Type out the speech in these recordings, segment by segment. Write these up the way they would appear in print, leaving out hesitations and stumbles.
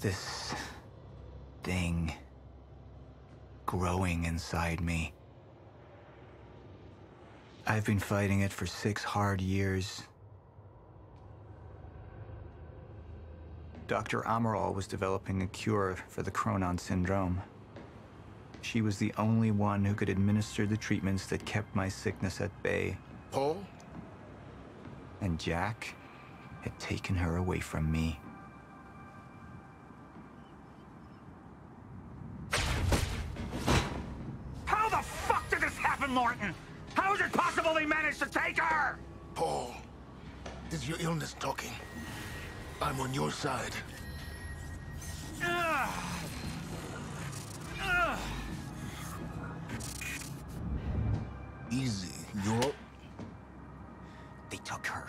This thing growing inside me. I've been fighting it for 6 hard years. Dr. Amaral was developing a cure for the Chronon syndrome. She was the only one who could administer the treatments that kept my sickness at bay. Paul? And Jack had taken her away from me. How the fuck did this happen, Morton? How is it possible they managed to take her? Paul, is your illness talking? I'm on your side. Easy, you're... They took her.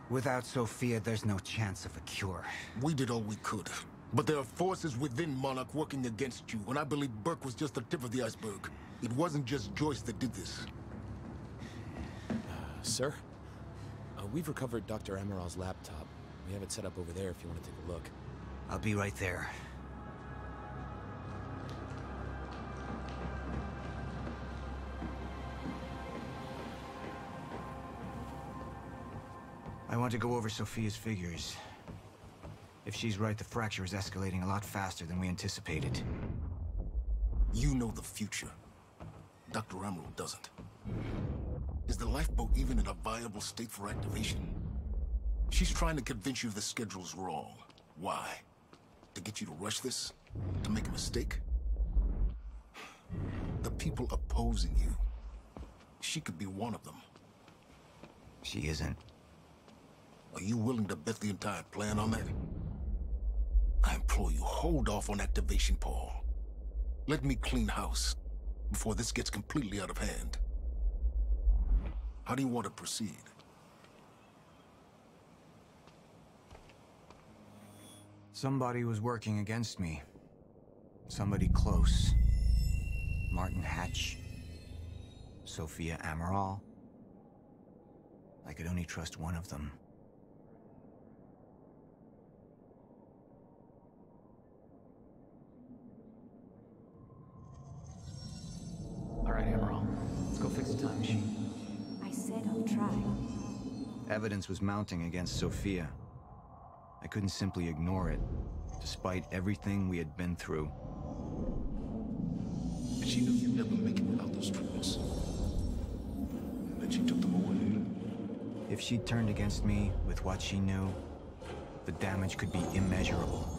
Without Sophia, there's no chance of a cure. We did all we could. But there are forces within Monarch working against you, and I believe Burke was just the tip of the iceberg. It wasn't just Joyce that did this. Sir? We've recovered Dr. Amaral's laptop. We have it set up over there if you want to take a look. I'll be right there. I want to go over Sophia's figures. If she's right, the fracture is escalating a lot faster than we anticipated. You know the future. Dr. Amaral doesn't. Is the lifeboat even in a viable state for activation? She's trying to convince you the schedule's wrong. Why? To get you to rush this? To make a mistake? The people opposing you. She could be one of them. She isn't. Are you willing to bet the entire plan on that? I implore you, hold off on activation, Paul. Let me clean house before this gets completely out of hand. How do you want to proceed? Somebody was working against me. Somebody close. Martin Hatch. Sophia Amaral. I could only trust one of them. All right, Amaral. Let's go fix the time machine. I said I'll try. Evidence was mounting against Sophia. I couldn't simply ignore it, despite everything we had been through. And she knew you'd never make it without those treatments. And then she took them away. If she turned against me with what she knew, the damage could be immeasurable.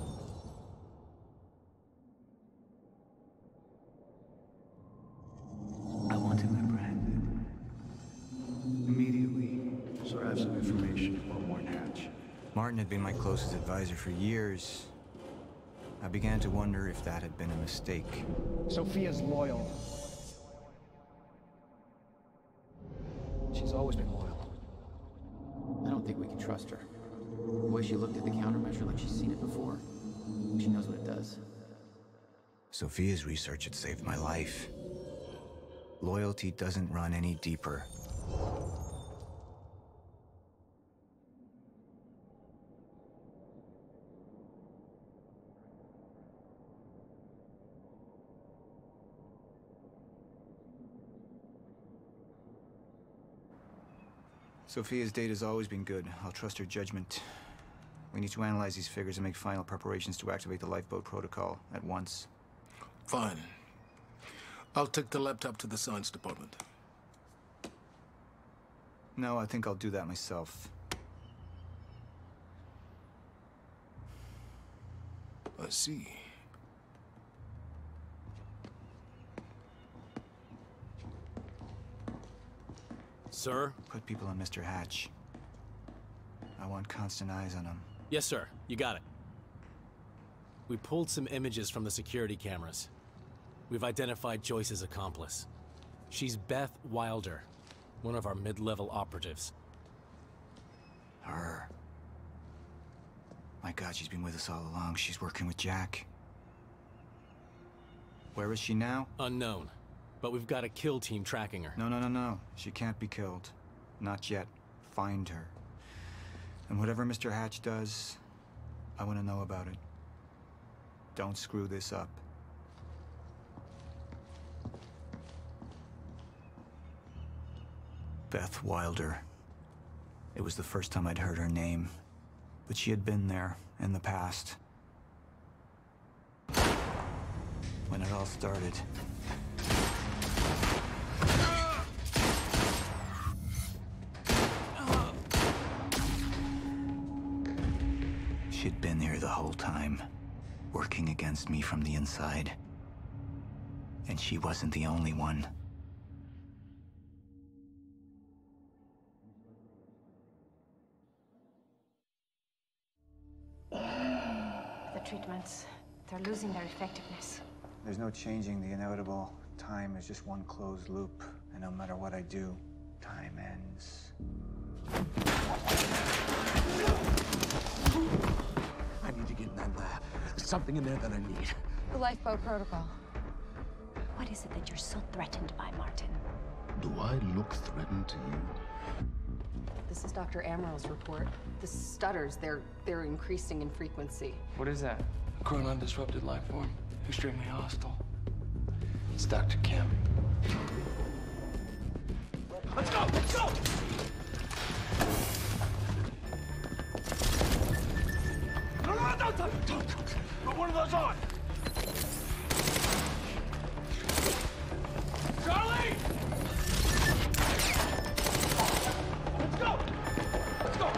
I want him apprehended. Immediately, so I have some information about Morton Hatch. Martin had been my closest advisor for years. I began to wonder if that had been a mistake. Sophia's loyal. She's always been loyal. I don't think we can trust her. The way she looked at the countermeasure like she's seen it before. She knows what it does. Sophia's research had saved my life. Loyalty doesn't run any deeper. Sophia's data's always been good. I'll trust her judgment. We need to analyze these figures and make final preparations to activate the lifeboat protocol at once. Fine. I'll take the laptop to the science department. No, I think I'll do that myself. I see. Sir? Put people on Mr. Hatch. I want constant eyes on him. Yes, sir. You got it. We pulled some images from the security cameras. We've identified Joyce's accomplice. She's Beth Wilder, one of our mid-level operatives. Her. My God, she's been with us all along. She's working with Jack. Where is she now? Unknown. But we've got a kill team tracking her. No. She can't be killed. Not yet. Find her. And whatever Mr. Hatch does, I want to know about it. Don't screw this up. Beth Wilder. It was the first time I'd heard her name, but she had been there in the past. When it all started. She'd been here the whole time, working against me from the inside. And she wasn't the only one. The treatments, they're losing their effectiveness. There's no changing the inevitable. Time is just one closed loop, and no matter what I do, time ends. I need to get in that lab. There's something in there that I need. The lifeboat protocol. What is it that you're so threatened by, Martin? Do I look threatened to you? This is Dr. Amaril's report. The stutters, they're increasing in frequency. What is that? A chronon disrupted life form. Extremely hostile. It's Dr. Kim. Let's go! Let's go! No, don't. Put one of those on! Charlie! Let's go! Let's go!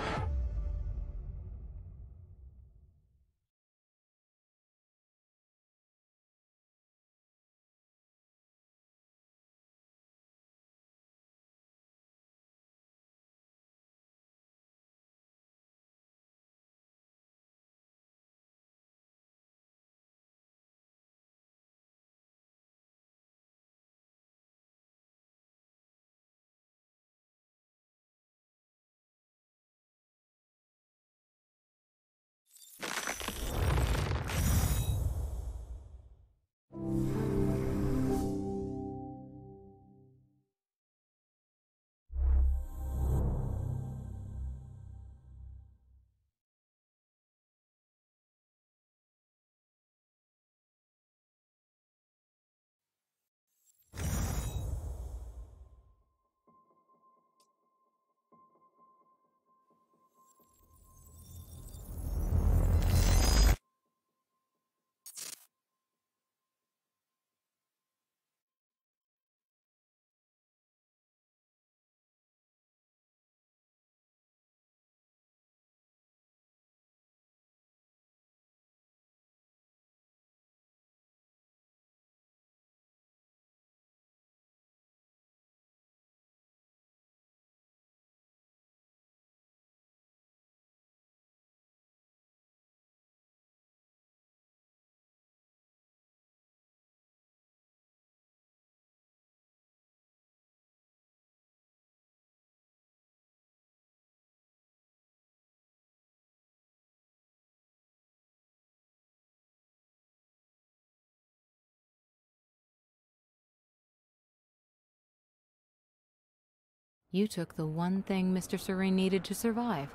You took the one thing Mr. Serene needed to survive,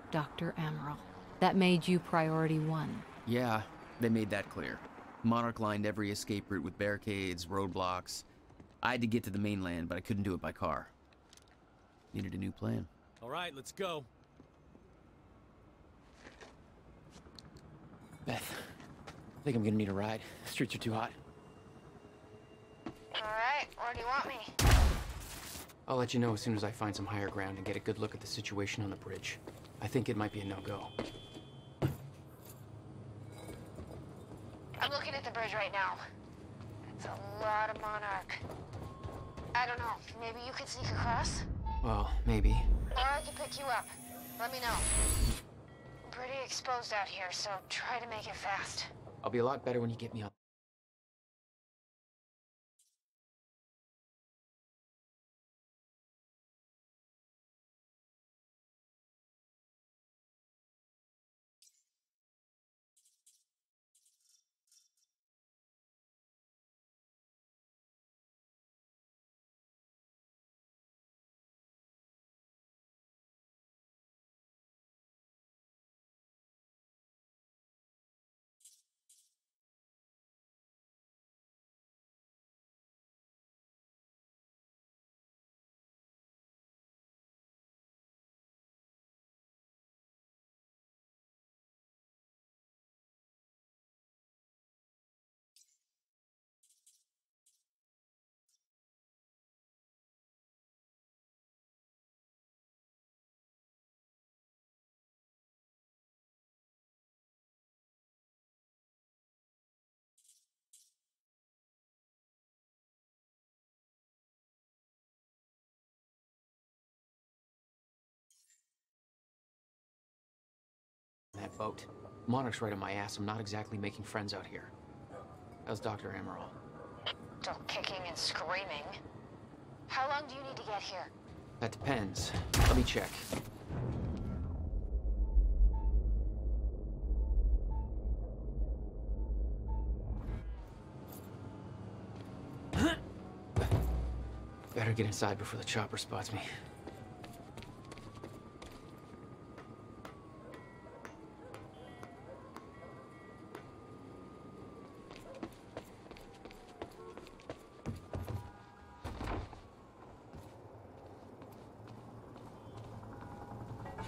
Dr. Amaral. That made you priority one. Yeah, they made that clear. Monarch lined every escape route with barricades, roadblocks. I had to get to the mainland, but I couldn't do it by car. Needed a new plan. All right, let's go. Beth, I think I'm gonna need a ride. The streets are too hot. Alright, where do you want me? I'll let you know as soon as I find some higher ground and get a good look at the situation on the bridge. I think it might be a no-go. I'm looking at the bridge right now. It's a lot of Monarch. I don't know, maybe you could sneak across? Well, maybe. Or I could pick you up. Let me know. I'm pretty exposed out here, so try to make it fast. I'll be a lot better when you get me on. boat. Monarch's right on my ass. I'm not exactly making friends out here. How's Dr. Amaral? Still kicking and screaming. How long do you need to get here? That depends. Let me check. Better get inside before the chopper spots me.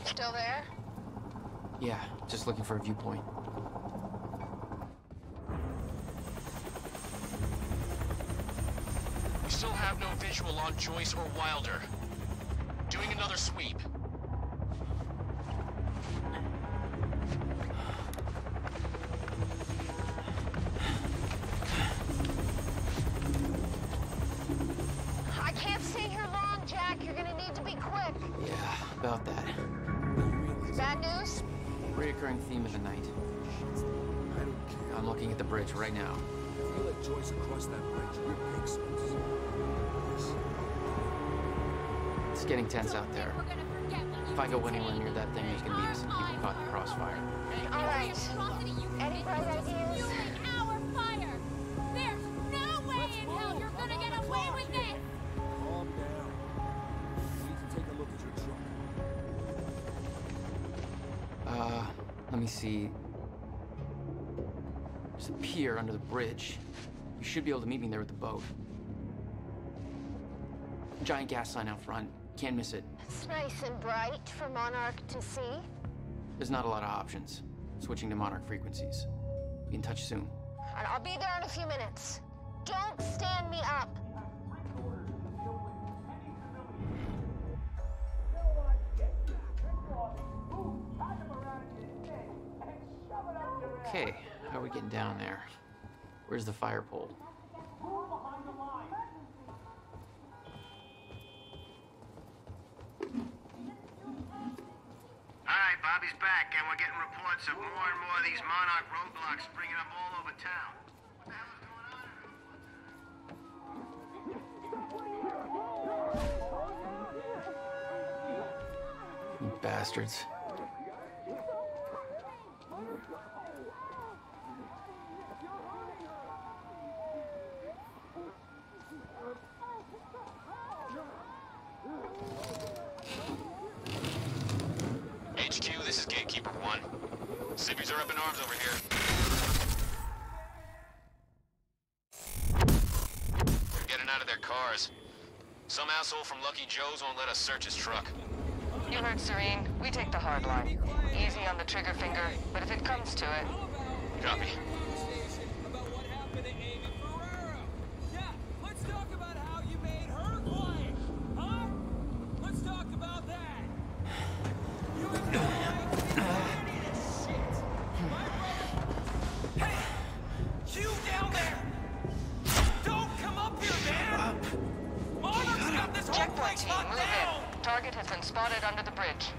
Still there? Yeah, just looking for a viewpoint. We still have no visual on Joyce or Wilder. Doing another sweep. I can't stay here long, Jack. You're gonna need to be quick. Yeah, about that. Bad news? Reoccurring theme of the night. I'm looking at the bridge right now. If you let Joyce across that bridge, you're paying expenses. It's getting tense out there. If I go anywhere near that thing, there's gonna be some people caught in the crossfire. All right. Any bright ideas? Our fire! There's no way in hell you're gonna get away with this! Calm down. You need to take a look at your truck. Let me see. There's a pier under the bridge. You should be able to meet me there with the boat. Giant gas sign out front. Can't miss it. It's nice and bright for Monarch to see. There's not a lot of options. Switching to Monarch frequencies. Be in touch soon. And I'll be there in a few minutes. Don't stand me up. Okay, how are we getting down there? Where's the fire pole? Alright, Bobby's back, and we're getting reports of more and more of these Monarch roadblocks springing up all over town. What the hell is going on? You bastards. HQ, this is Gatekeeper 1. Civvies are up in arms over here. They're getting out of their cars. Some asshole from Lucky Joe's won't let us search his truck. You heard Serene. We take the hard line. Easy on the trigger finger, but if it comes to it... Copy. Checkpoint team, move in. Target has been spotted under the bridge.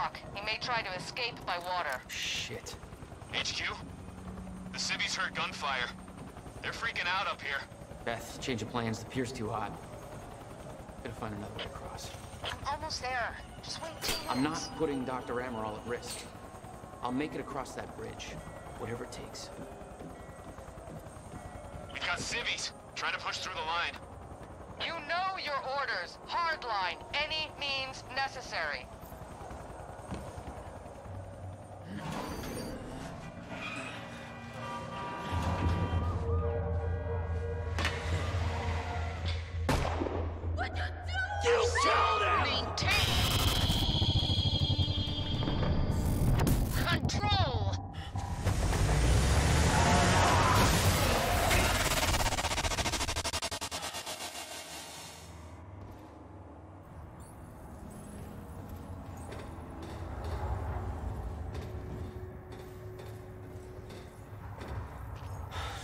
roadblock. He may try to escape by water. Shit. HQ? The civvies heard gunfire. They're freaking out up here. Beth, change of plans. The pier's too hot. Gotta find another way across. I'm almost there. Just wait 2 minutes. I'm not putting Dr. Amaral at risk. I'll make it across that bridge. Whatever it takes. We got civvies trying to push through the line. You know your orders. Hardline. Any means necessary. What you doing? You killed him! Maintain control.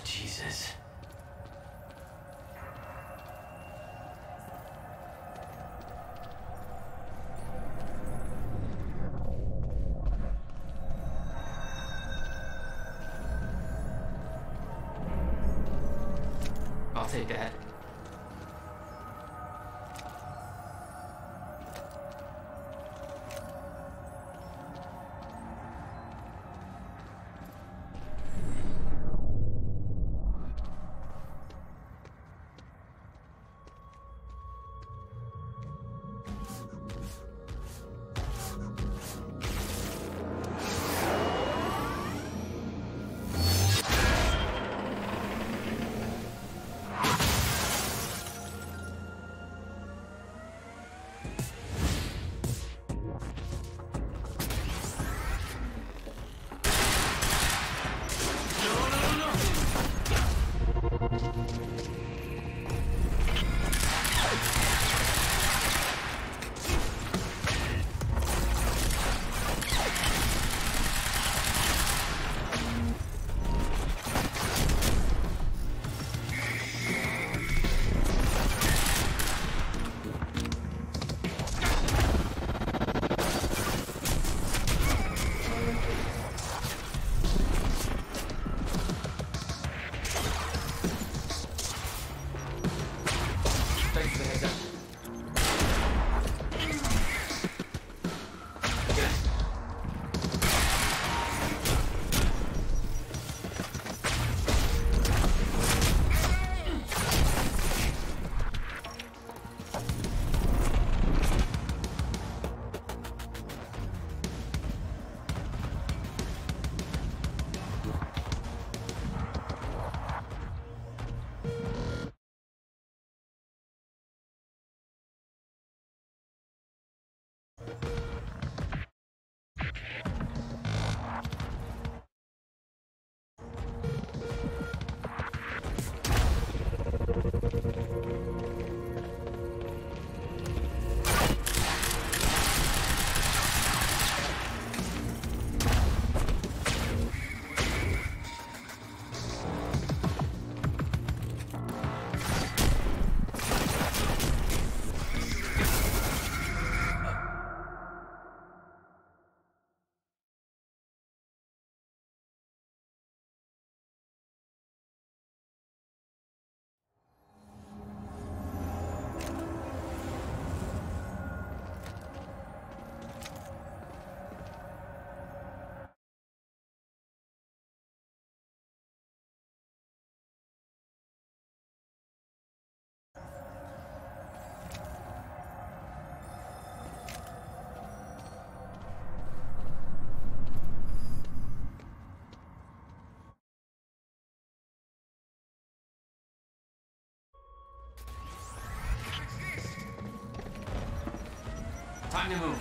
Jesus. I'll take that. Thanks for the heads up. Time to move.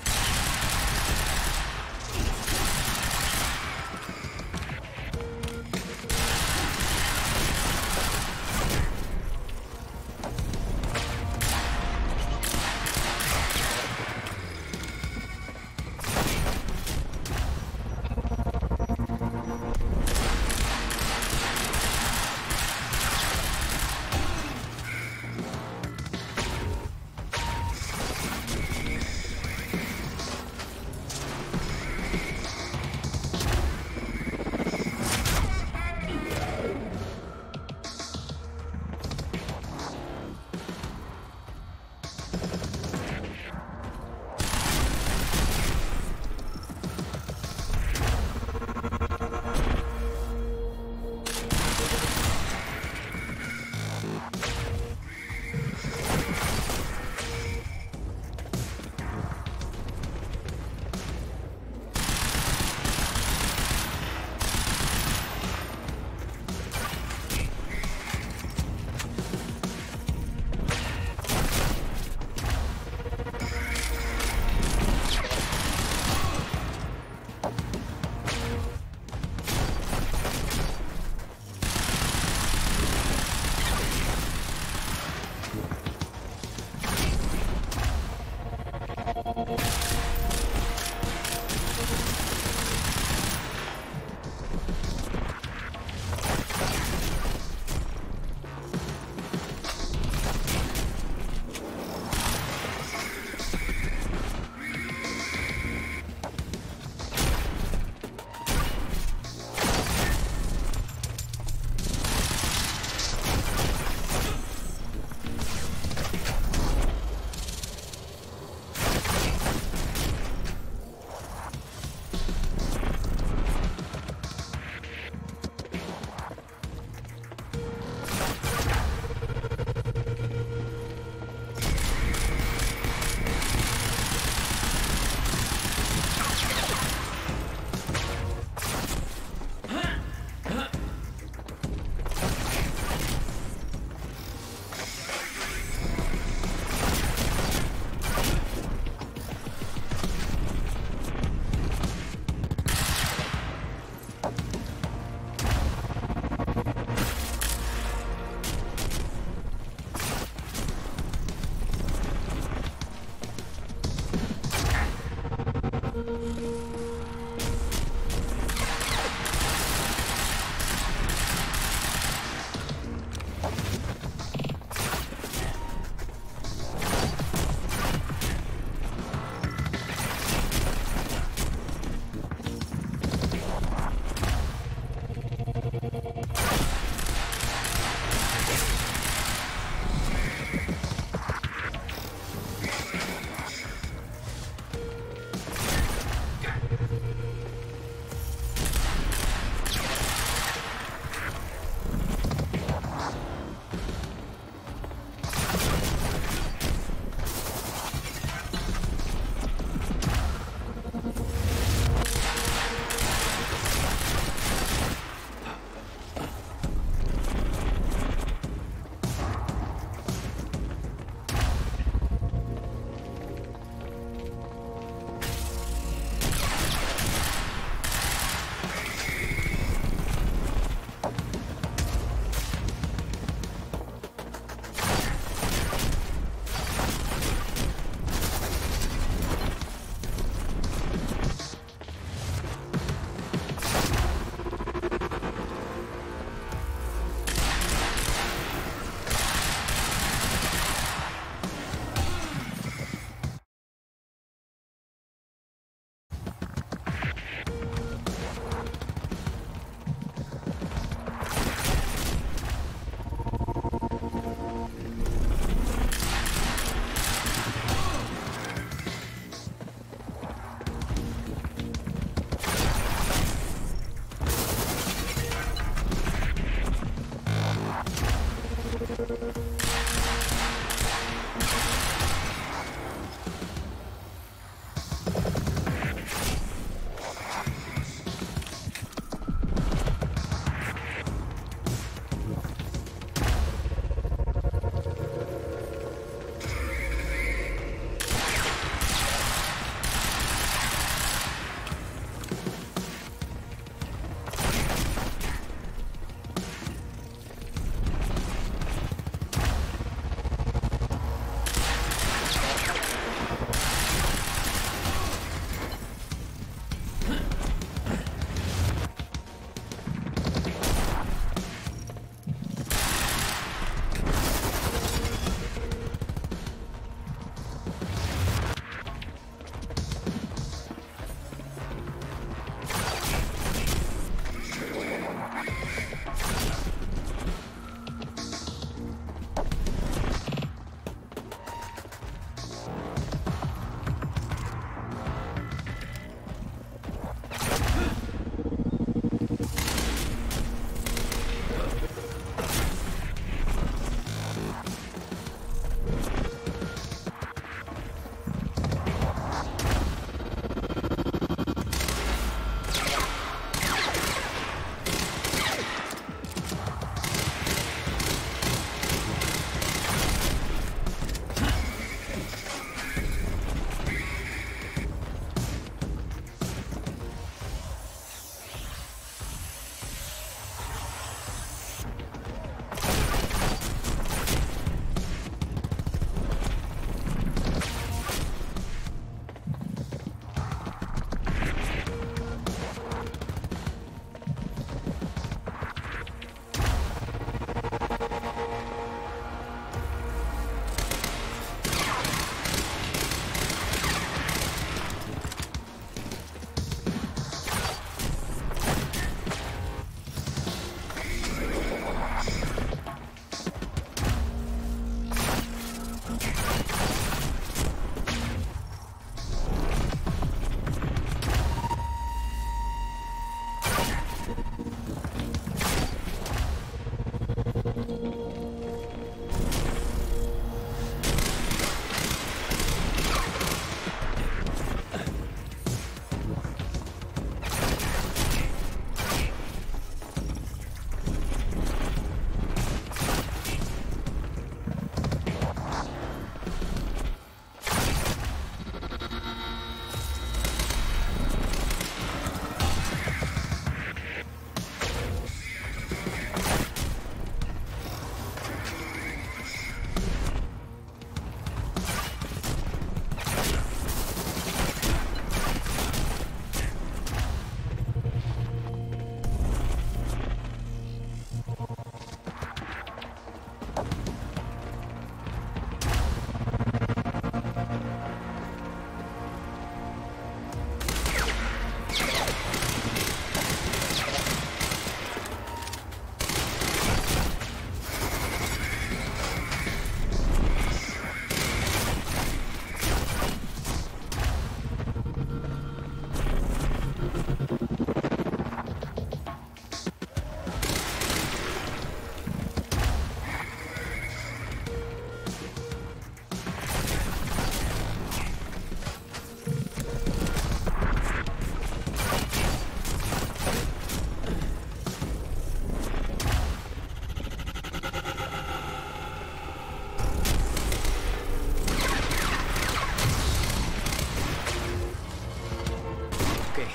Okay.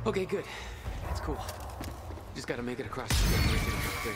Okay, good. That's cool. Just gotta make it across the street and get it clear.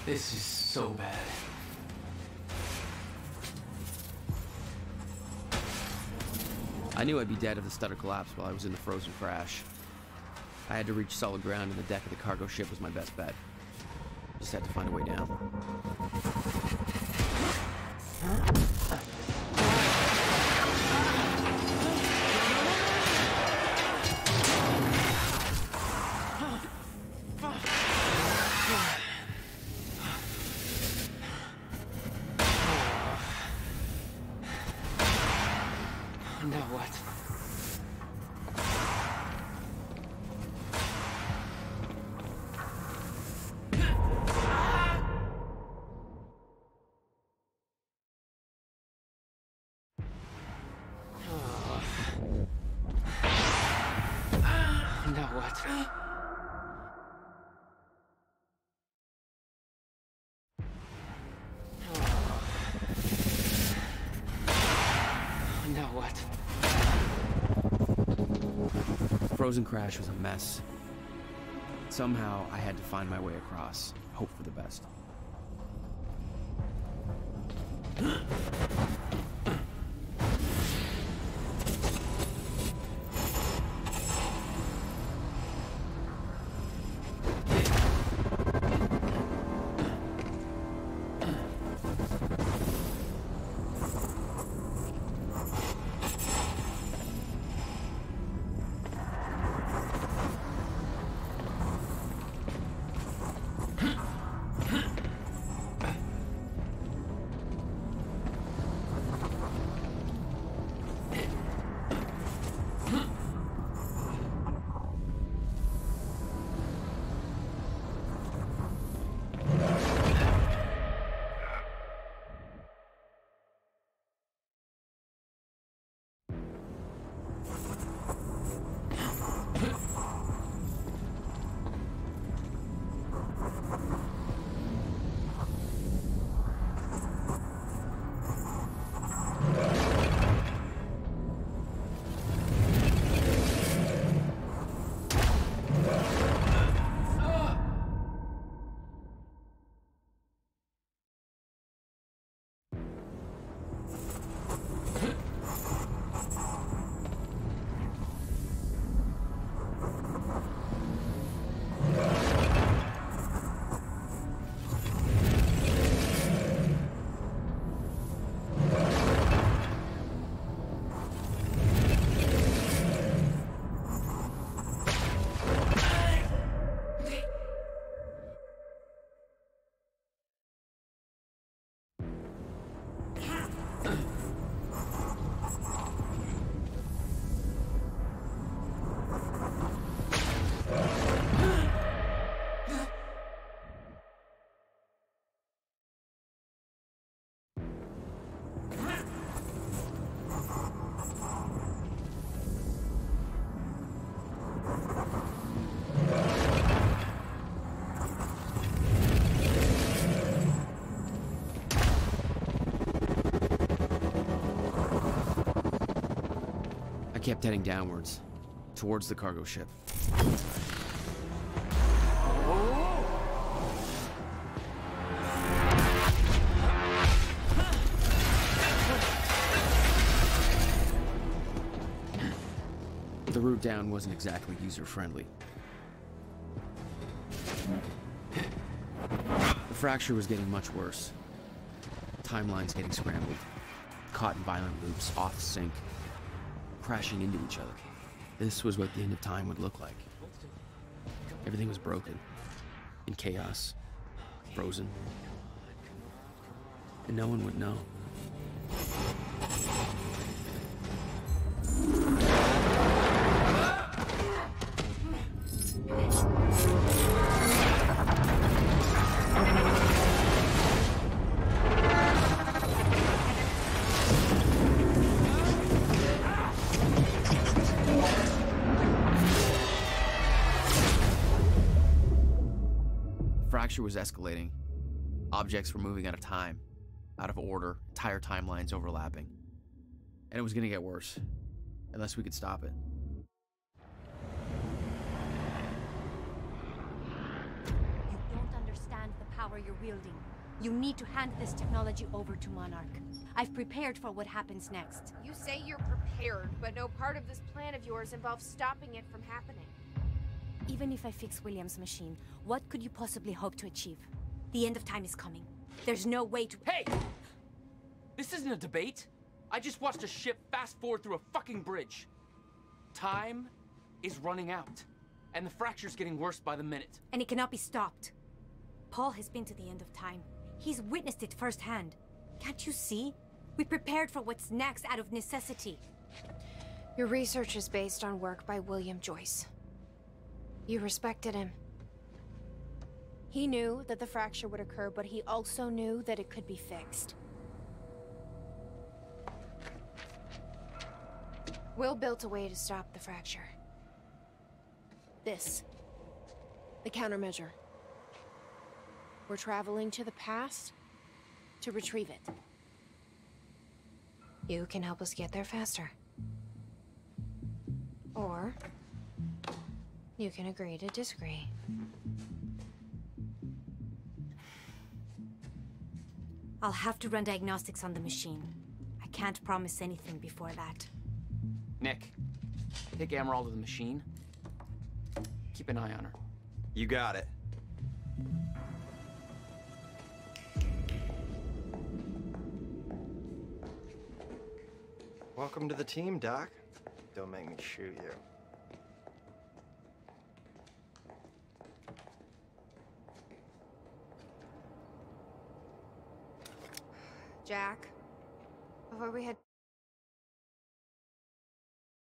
This is so bad. I knew I'd be dead if the stutter collapsed while I was in the frozen crash. I had to reach solid ground, and the deck of the cargo ship was my best bet. Just had to find a way down. Now what? Now what? Now what? Frozen crash was a mess. Somehow, I had to find my way across, hope for the best. kept heading downwards, towards the cargo ship. The route down wasn't exactly user-friendly. The fracture was getting much worse. Timelines getting scrambled, caught in violent loops, off sync, crashing into each other. This was what the end of time would look like. Everything was broken, in chaos, frozen, and no one would know. Fracture was escalating. Objects were moving out of time, out of order, entire timelines overlapping. And it was gonna get worse, unless we could stop it. You don't understand the power you're wielding. You need to hand this technology over to Monarch. I've prepared for what happens next. You say you're prepared, but no part of this plan of yours involves stopping it from happening. Even if I fix William's machine, what could you possibly hope to achieve? The end of time is coming. There's no way to— Hey! This isn't a debate. I just watched a ship fast forward through a fucking bridge. Time is running out, and the fracture's getting worse by the minute. And it cannot be stopped. Paul has been to the end of time. He's witnessed it firsthand. Can't you see? We prepared for what's next out of necessity. Your research is based on work by William Joyce. You respected him. He knew that the fracture would occur, but he also knew that it could be fixed. Will built a way to stop the fracture. This. The countermeasure. We're traveling to the past to retrieve it. You can help us get there faster. Or you can agree to disagree. I'll have to run diagnostics on the machine. I can't promise anything before that. Nick, take Amaral to the machine. Keep an eye on her. You got it. Welcome to the team, Doc. Don't make me shoot you. Jack, before we head